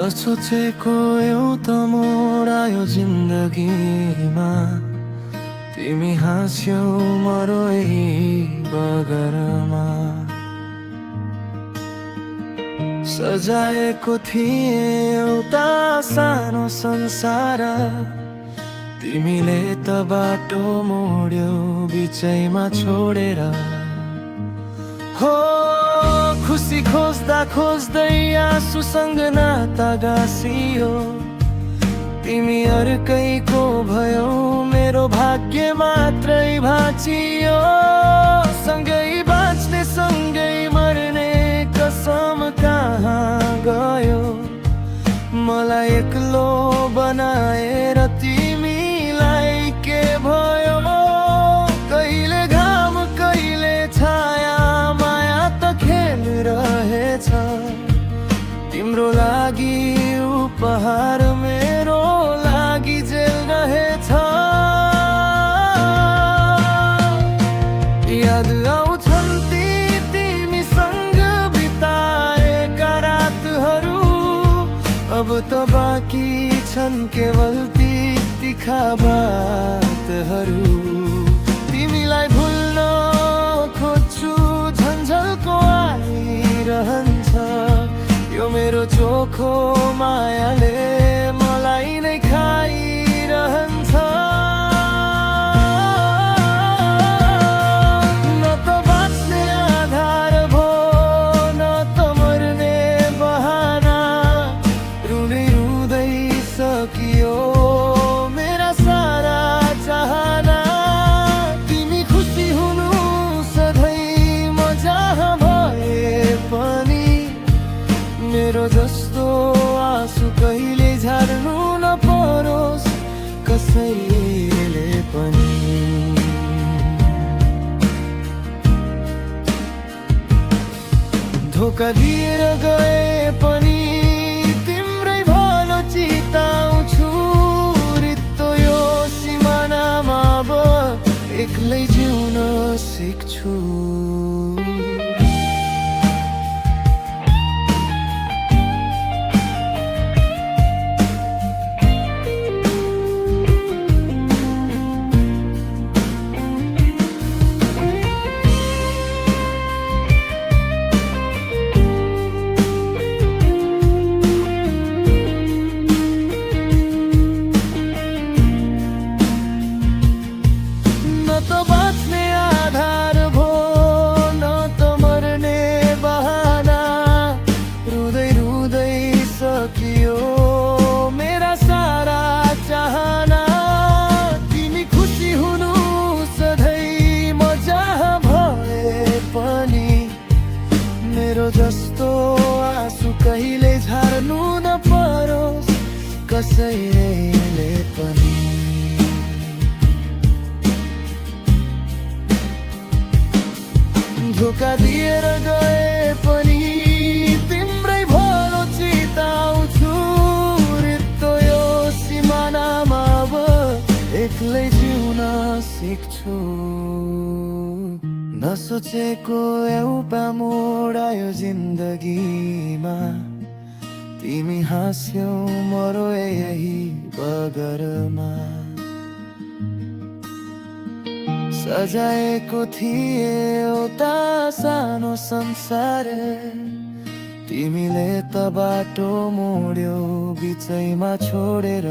नसोचेको एउटा मोड आयो जिन्दगीमा। तिमी हाँस्यौ मरो यही बगरमा। सजाएको थिए एउटा सानो संसार, तिमीले त बाटो मोड्यौ बिचैमा छोडेर। हो खुसी खोज्दा खोज्दै आँसुसँग नाता गाँसियो। तिमी अर्कैको भयौ, मेरो भाग्य मात्रै भाँचियो। सँगै बाँच्ने सँगै मर्ने कसम कहाँ गयो। मलाई एक्लो बनाएर तिमीलाई के भयो। कहिले घाम कहिले छाया, माया त खेल रहेछ। तिम्रो लागि उपहार, मेरो लागि जेल रहेछ। याद आउँछन् ती तिमीसँग बिताएका रातहरू। अब त बाँकी छन् केवल ती तिखा बातहरू। तिमीलाई भुल्न खोज्छु, झन्झलको आइरहन्छ। यो मेरो चोखो मायाले मलाई नै खाइरहन्छ। न त बाँच्ने आधार भो, न त मर्ने बहाना। रुँदै रुँदै सकियो मेरा सारा चाहना। तिमी खुसी हुनु सधैँ म जहाँ भए पनि। मेरो जस्तो आँसु कहिले झार्नु नपरोस् कसैले पनि। धोका दिएर गए पनि तिम्रै भलो चिताउँछु। रित्तो यो सिमानामा अब एक्लै जिउन सिक्छु। मेरो जस्तो आँसु कहिले झार्नु नपरोस् कसैले पनि। धोका दिएर गए पनि तिम्रै भलो चिताउँछु। रित्तो यो सिमानामा अब एक्लै जिउन सिक्छु। नसोचेको एउटा मोड आयो जिन्दगीमा। तिमी हाँस्यौ मरो यही बगरमा। सजाएको थिए एउटा सानो संसार, तिमीले त बाटो मोड्यौ बिचैमा छोडेर।